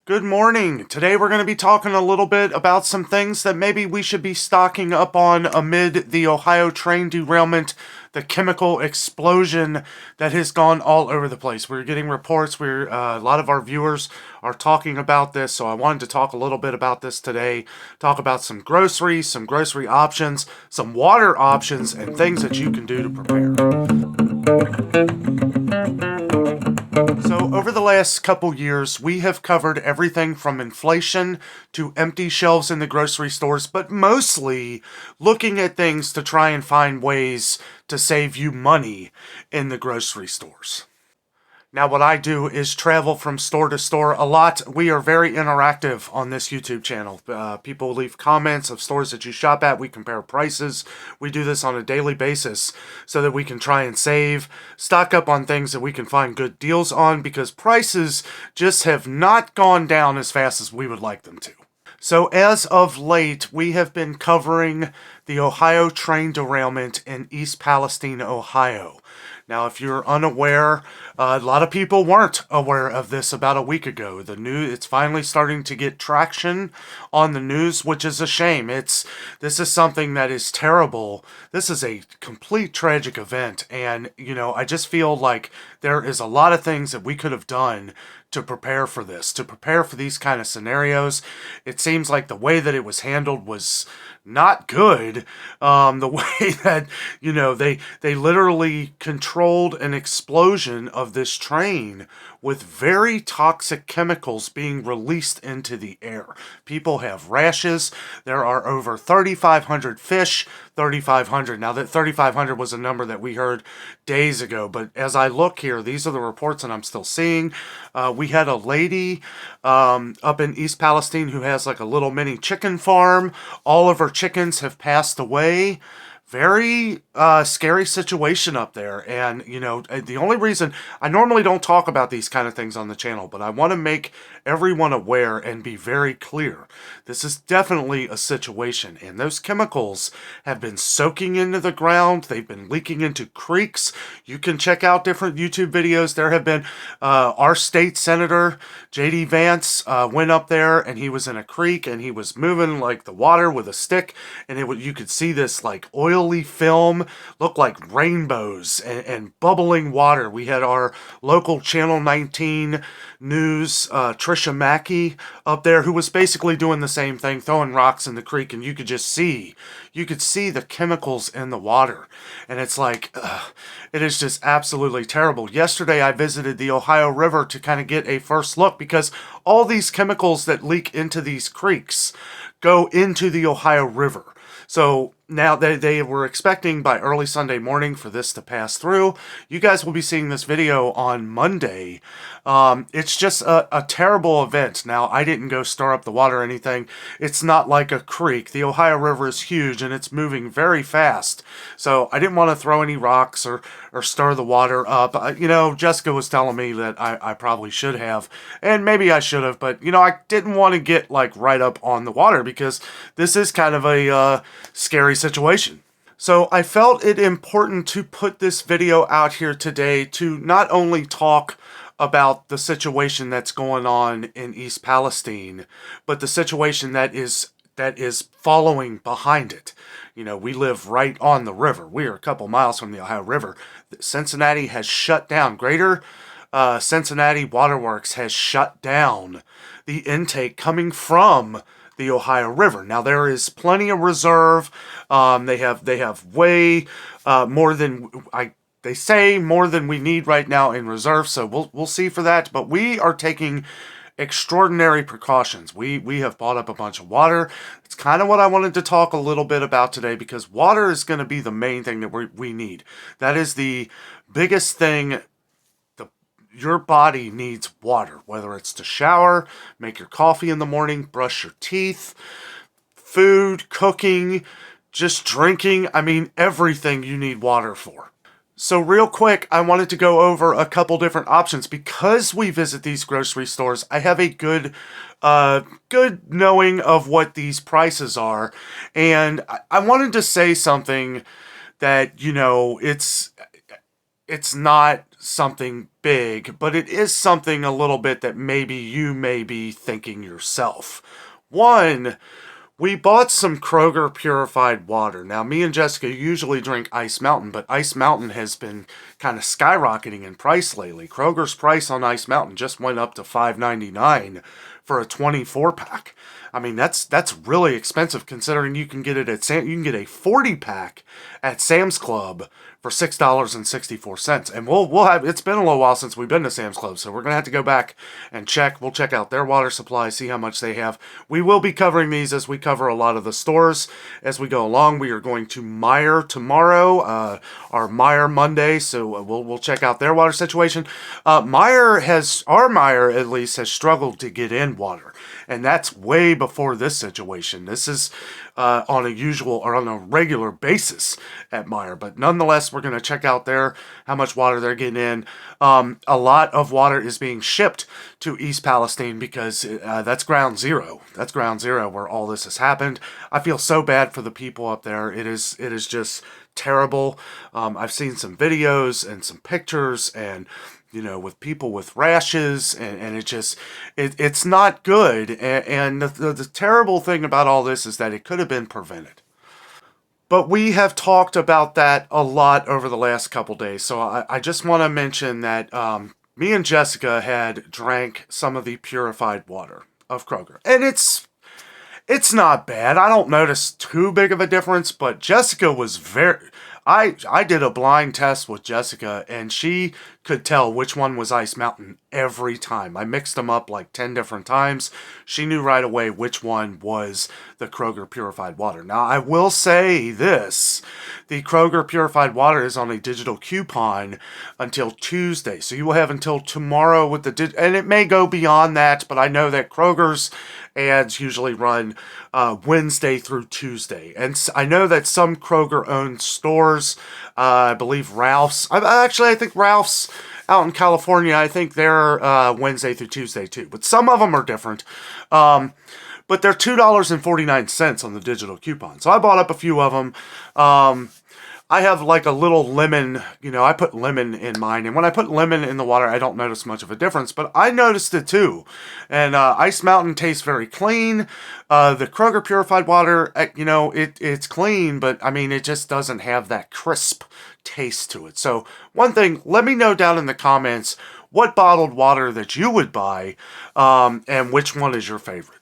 Good morning. Today we're going to be talking a little bit about some things that maybe we should be stocking up on amid the Ohio train derailment, the chemical explosion that has gone all over the place. We're getting reports where a lot of our viewers are talking about this, so I wanted to talk a little bit about this today. Talk about some groceries, some grocery options, some water options, and things that you can do to prepare. So over the last couple years, we have covered everything from inflation to empty shelves in the grocery stores, but mostly looking at things to try and find ways to save you money in the grocery stores. Now, what I do is travel from store to store a lot. We are very interactive on this YouTube channel. People leave comments of stores that you shop at. We compare prices. We do this on a daily basis so that we can try and save, stock up on things that we can find good deals on, because prices just have not gone down as fast as we would like them to. So as of late, we have been covering the Ohio train derailment in East Palestine, Ohio. Now, if you're unaware, a lot of people weren't aware of this about a week ago. It's finally starting to get traction on the news, which is a shame. This is something that is terrible. This is a complete tragic event, and I just feel like there is a lot of things that we could have done to prepare for this, to prepare for these kind of scenarios. It seems like the way that it was handled was not good. The way that, they literally controlled an explosion of this train with very toxic chemicals being released into the air. People have rashes. There are over 3,500 fish. 3,500. Now, that 3,500 was a number that we heard days ago, but as I look here, these are the reports that I'm still seeing. We had a lady up in East Palestine who has like a little mini chicken farm. All of her chickens have passed away. Very scary situation up there. And, the only reason I normally don't talk about these kind of things on the channel, but I want to make everyone aware and be very clear. This is definitely a situation, and those chemicals have been soaking into the ground. They've been leaking into creeks. You can check out different YouTube videos. There have been our state senator, J.D. Vance, went up there, and he was in a creek, and he was moving like the water with a stick, and you could see this like oily film look like rainbows and bubbling water. We had our local Channel 19 news, Trisha Mackey, up there, who was basically doing the same thing, throwing rocks in the creek, and you could see the chemicals in the water, and it's like, it is just absolutely terrible. Yesterday, I visited the Ohio River to kind of get a first look, because all these chemicals that leak into these creeks go into the Ohio River. So now they were expecting by early Sunday morning for this to pass through. You guys will be seeing this video on Monday. It's just a terrible event. Now, I didn't go stir up the water or anything. It's not like a creek. The Ohio River is huge, and it's moving very fast. So I didn't want to throw any rocks or stir the water up. Jessica was telling me that I probably should have, and maybe I should have, but, I didn't want to get, like, right up on the water, because this is kind of a scary situation. So I felt it important to put this video out here today to not only talk about the situation that's going on in East Palestine, but the situation that is following behind it. We live right on the river. We are a couple miles from the Ohio River. Cincinnati has shut down. Greater Cincinnati Waterworks has shut down the intake coming from the Ohio River. Now, there is plenty of reserve. They have way more than they say more than we need right now in reserve. So we'll see for that. But we are taking extraordinary precautions. We have bought up a bunch of water. It's kind of what I wanted to talk a little bit about today, because water is going to be the main thing that we need. That is the biggest thing. Your body needs water, whether it's to shower, make your coffee in the morning, brush your teeth, food, cooking, just drinking. I mean, everything you need water for. So real quick, I wanted to go over a couple different options. Because we visit these grocery stores, I have a good knowing of what these prices are. And I wanted to say something that, it's not something big, but it is something a little bit that maybe you may be thinking yourself. One, we bought some Kroger purified water. Now, me and Jessica usually drink Ice Mountain, but Ice Mountain has been kind of skyrocketing in price lately. Kroger's price on Ice Mountain just went up to $5.99 for a 24 pack. I mean, that's really expensive considering you can get it at you can get a 40 pack at Sam's Club for $6.64. And we'll have, it's been a little while since we've been to Sam's Club, so we're gonna have to go back and check. We'll check out their water supply, see how much they have. We will be covering these as we cover a lot of the stores as we go along. We are going to Meijer tomorrow, our Meijer Monday, so we'll check out their water situation. Our Meijer at least has struggled to get in water, and that's way before this situation. This is on a usual or on a regular basis at Meijer, but nonetheless, we're going to check out how much water they're getting in. A lot of water is being shipped to East Palestine because that's ground zero. That's ground zero where all this has happened. I feel so bad for the people up there. It is just terrible. I've seen some videos and some pictures, and with people with rashes, and it's not good. And the terrible thing about all this is that it could have been prevented. But we have talked about that a lot over the last couple days. So I just want to mention that me and Jessica had drank some of the purified water of Kroger. And it's not bad. I don't notice too big of a difference, but Jessica was I did a blind test with Jessica, and she could tell which one was Ice Mountain every time. I mixed them up like 10 different times. She knew right away which one was the Kroger purified water. Now, I will say this. The Kroger purified water is on a digital coupon until Tuesday. So you will have until tomorrow with and it may go beyond that, but I know that Kroger's ads usually run Wednesday through Tuesday. And I know that some Kroger-owned stores, I believe Ralph's, I think Ralph's out in California, I think they're Wednesday through Tuesday too. But some of them are different. But they're $2.49 on the digital coupon. So I bought up a few of them. I have like a little lemon, I put lemon in mine. And when I put lemon in the water, I don't notice much of a difference. But I noticed it too. And Ice Mountain tastes very clean. The Kroger purified water, it's clean, but I mean, it just doesn't have that crisp taste to it. So one thing, let me know down in the comments what bottled water that you would buy, and which one is your favorite.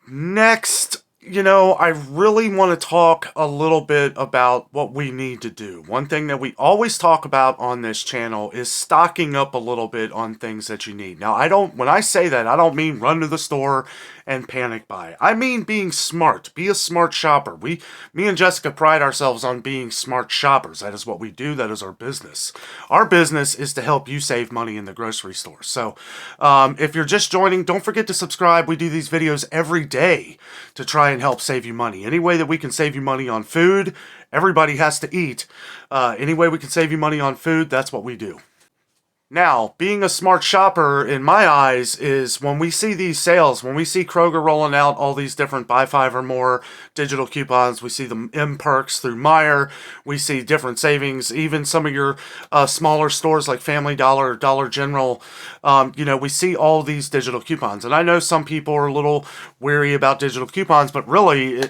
Next, I really want to talk a little bit about what we need to do. One thing that we always talk about on this channel is stocking up a little bit on things that you need. Now, when I say that, I don't mean run to the store and panic buy. I mean being smart. Be a smart shopper. Me and Jessica pride ourselves on being smart shoppers. That is what we do. That is our business. Our business is to help you save money in the grocery store. So if you're just joining, don't forget to subscribe. We do these videos every day to try and help save you money. Any way that we can save you money on food, everybody has to eat. Any way we can save you money on food, that's what we do. Now, being a smart shopper, in my eyes, is when we see these sales, when we see Kroger rolling out all these different buy 5 or more digital coupons, we see the M-Perks through Meijer, we see different savings, even some of your smaller stores like Family Dollar or Dollar General, we see all these digital coupons. And I know some people are a little weary about digital coupons, but really,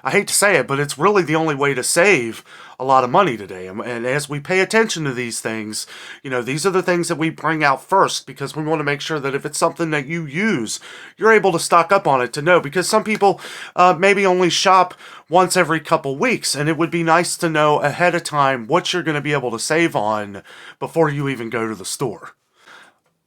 I hate to say it, but it's really the only way to save a lot of money today. And as we pay attention to these things, these are the things that we bring out first, because we want to make sure that if it's something that you use, you're able to stock up on it to know, because some people maybe only shop once every couple weeks, and it would be nice to know ahead of time what you're going to be able to save on before you even go to the store.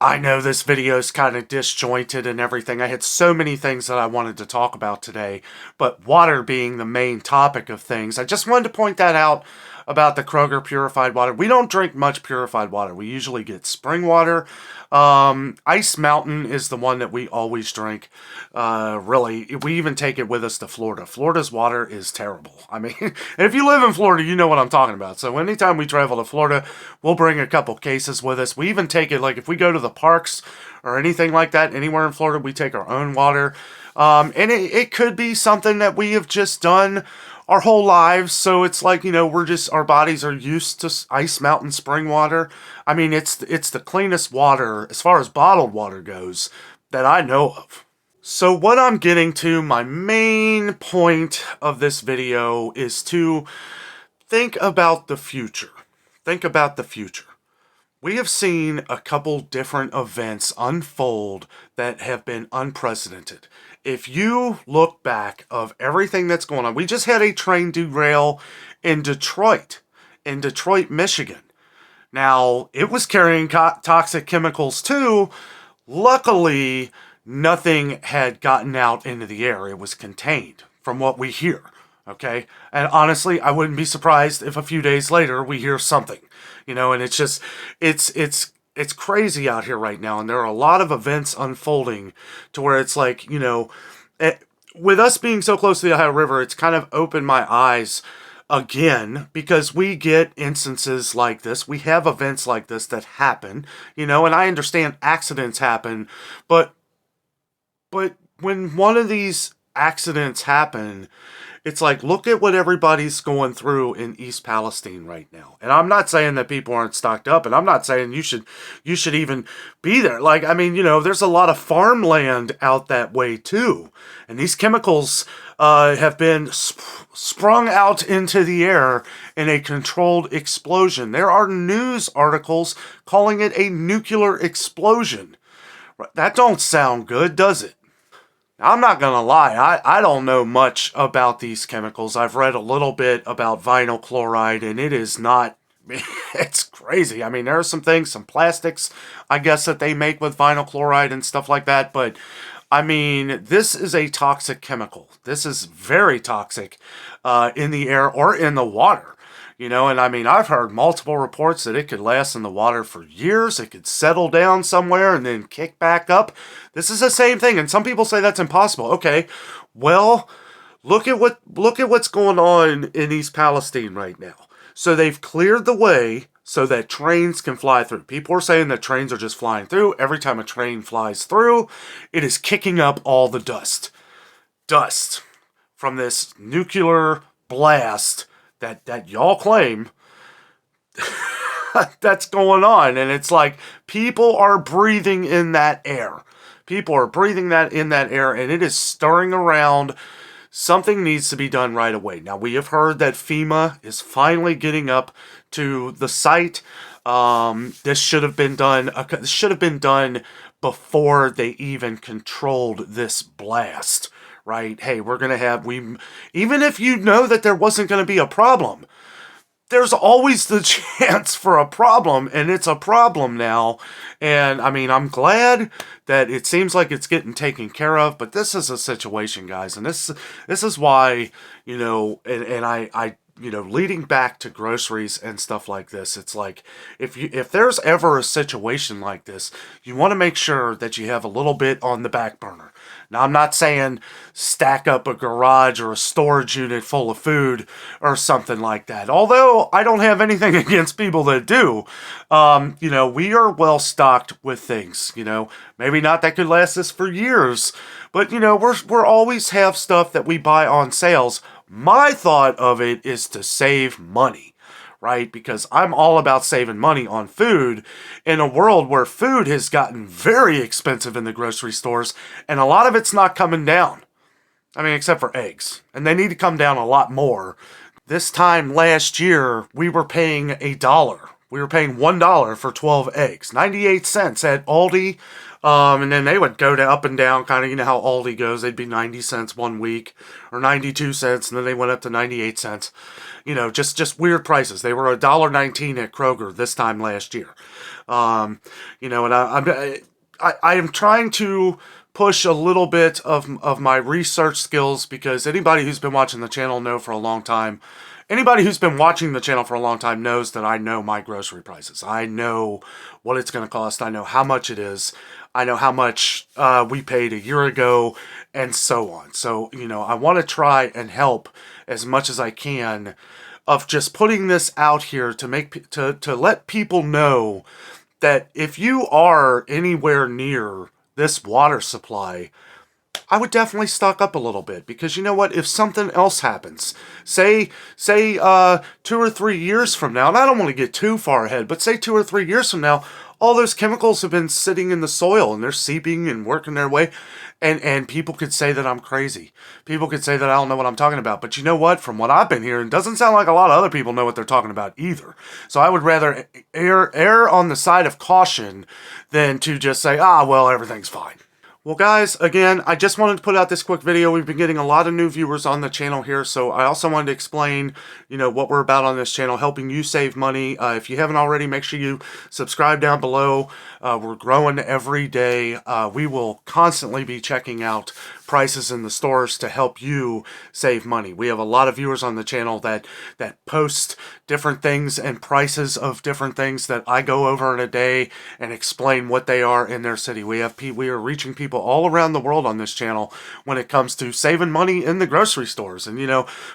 I know this video is kind of disjointed and everything. I had so many things that I wanted to talk about today, but water being the main topic of things, I just wanted to point that out about the Kroger purified water. We don't drink much purified water. We usually get spring water. Ice Mountain is the one that we always drink. Really, we even take it with us to Florida. Florida's water is terrible. I mean, if you live in Florida, you know what I'm talking about. So anytime we travel to Florida, we'll bring a couple cases with us. We even take it, like if we go to the parks or anything like that, anywhere in Florida, we take our own water. And it could be something that we have just done our whole lives. So it's like, our bodies are used to ice mountain spring water. I mean, it's the cleanest water as far as bottled water goes that I know of. So what I'm getting to, my main point of this video is to think about the future. Think about the future. We have seen a couple different events unfold that have been unprecedented. If you look back of everything that's going on, we just had a train derail in Detroit, Michigan. Now, it was carrying toxic chemicals too. Luckily, nothing had gotten out into the air. It was contained, from what we hear. Okay? And honestly, I wouldn't be surprised if a few days later we hear something. And it's just, it's crazy out here right now. And there are a lot of events unfolding to where it's like, with us being so close to the Ohio River, it's kind of opened my eyes again, because we get instances like this. We have events like this that happen, and I understand accidents happen, but when one of these accidents happen, it's like, look at what everybody's going through in East Palestine right now. And I'm not saying that people aren't stocked up, and I'm not saying you should even be there. Like, I mean, there's a lot of farmland out that way too. And these chemicals have been sprung out into the air in a controlled explosion. There are news articles calling it a nuclear explosion. That don't sound good, does it? I'm not going to lie, I don't know much about these chemicals. I've read a little bit about vinyl chloride, and it is not, it's crazy. I mean, there are some things, some plastics, I guess, that they make with vinyl chloride and stuff like that, but I mean, this is a toxic chemical. This is very toxic in the air or in the water. And I mean, I've heard multiple reports that it could last in the water for years. It could settle down somewhere and then kick back up. This is the same thing. And some people say that's impossible. Okay, well, look at what's going on in East Palestine right now. So they've cleared the way so that trains can fly through. People are saying that trains are just flying through. Every time a train flies through, it is kicking up all the dust. Dust from this nuclear blast that y'all claim that's going on. And it's like, people are breathing in that air. People are breathing that in that air, and it is stirring around. Something needs to be done right away. Now, we have heard that FEMA is finally getting up to the site. This should have been done. This should have been done before they even controlled this blast. Right? Hey, we're going to have, even if you know that there wasn't going to be a problem, there's always the chance for a problem, and it's a problem now. And I mean, I'm glad that it seems like it's getting taken care of, but this is a situation, guys, and this is why, and I leading back to groceries and stuff like this, it's like, if there's ever a situation like this, you want to make sure that you have a little bit on the back burner. Now, I'm not saying stack up a garage or a storage unit full of food or something like that. Although I don't have anything against people that do. We are well stocked with things. Maybe not that could last us for years, but we're always have stuff that we buy on sales. My thought of it is to save money. Right? Because I'm all about saving money on food in a world where food has gotten very expensive in the grocery stores, and a lot of it's not coming down. I mean, except for eggs. And they need to come down a lot more. This time last year, we were paying $1. We were paying $1 for 12 eggs. 98 cents at Aldi. And then they would go to up and down, kind of, how Aldi goes. They'd be 90 cents one week, or 92 cents, and then they went up to 98 cents. Just weird prices. They were $1.19 at Kroger this time last year. And I am trying to push a little bit of my research skills, because anybody who's been watching the channel knows that I know my grocery prices. I know what it's going to cost. I know how much it is. I know how much we paid a year ago, and so on. So, I want to try and help as much as I can of just putting this out here to let people know that if you are anywhere near this water supply, I would definitely stock up a little bit, because you know what? If something else happens, say 2 or 3 years from now, and I don't want to get too far ahead, but say 2 or 3 years from now, all those chemicals have been sitting in the soil and they're seeping and working their way, and people could say that I'm crazy. People could say that I don't know what I'm talking about. But you know what? From what I've been hearing, it doesn't sound like a lot of other people know what they're talking about either. So I would rather err on the side of caution than to just say, well, everything's fine. Well, guys, again, I just wanted to put out this quick video. We've been getting a lot of new viewers on the channel here, so I also wanted to explain, what we're about on this channel, helping you save money. If you haven't already, make sure you subscribe down below. We're growing every day. We will constantly be checking out prices in the stores to help you save money. We have a lot of viewers on the channel that post different things and prices of different things that I go over in a day and explain what they are in their city. We are reaching people all around the world on this channel when it comes to saving money in the grocery stores. And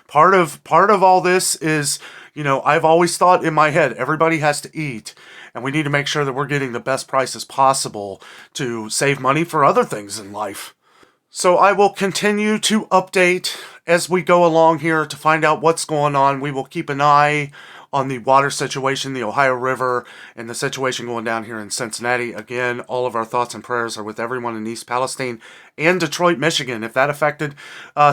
part of all this is, I've always thought in my head, everybody has to eat, and we need to make sure that we're getting the best prices possible to save money for other things in life. So I will continue to update as we go along here to find out what's going on. We will keep an eye on the water situation, the Ohio River, and the situation going down here in Cincinnati. Again, all of our thoughts and prayers are with everyone in East Palestine and Detroit, Michigan. If that affected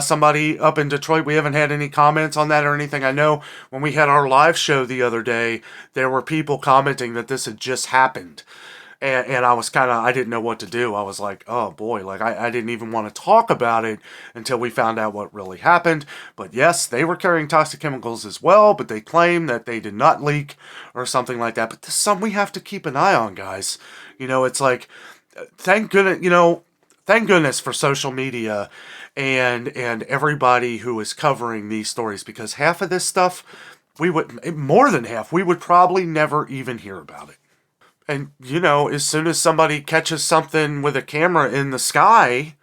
somebody up in Detroit, we haven't had any comments on that or anything. I know when we had our live show the other day, there were people commenting that this had just happened. And I was I didn't know what to do. I was like, oh boy, I didn't even want to talk about it until we found out what really happened. But yes, they were carrying toxic chemicals as well, but they claim that they did not leak or something like that. But this is something we have to keep an eye on, guys. It's like, thank goodness for social media and everybody who is covering these stories, because half of this stuff, more than half, we would probably never even hear about it. And, as soon as somebody catches something with a camera in the sky,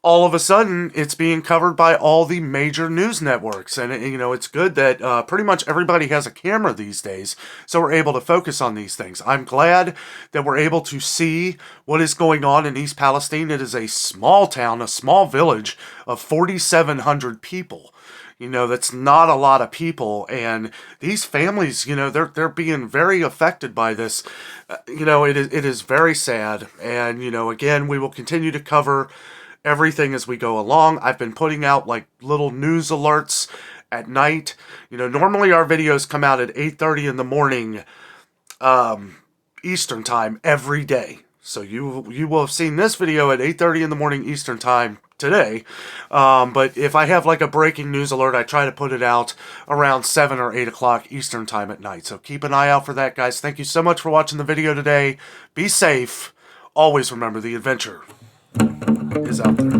all of a sudden it's being covered by all the major news networks. And, it's good that pretty much everybody has a camera these days, so we're able to focus on these things. I'm glad that we're able to see what is going on in East Palestine. It is a small town, a small village of 4,700 people. That's not a lot of people, and these families, they're being very affected by this. It is very sad, and again, we will continue to cover everything as we go along. I've been putting out like little news alerts at night. Normally our videos come out at 8:30 in the morning Eastern time every day. So you will have seen this video at 8:30 in the morning Eastern time today. But if I have like a breaking news alert, I try to put it out around 7 or 8 o'clock Eastern time at night. So keep an eye out for that, guys. Thank you so much for watching the video today. Be safe. Always remember, the adventure is out there.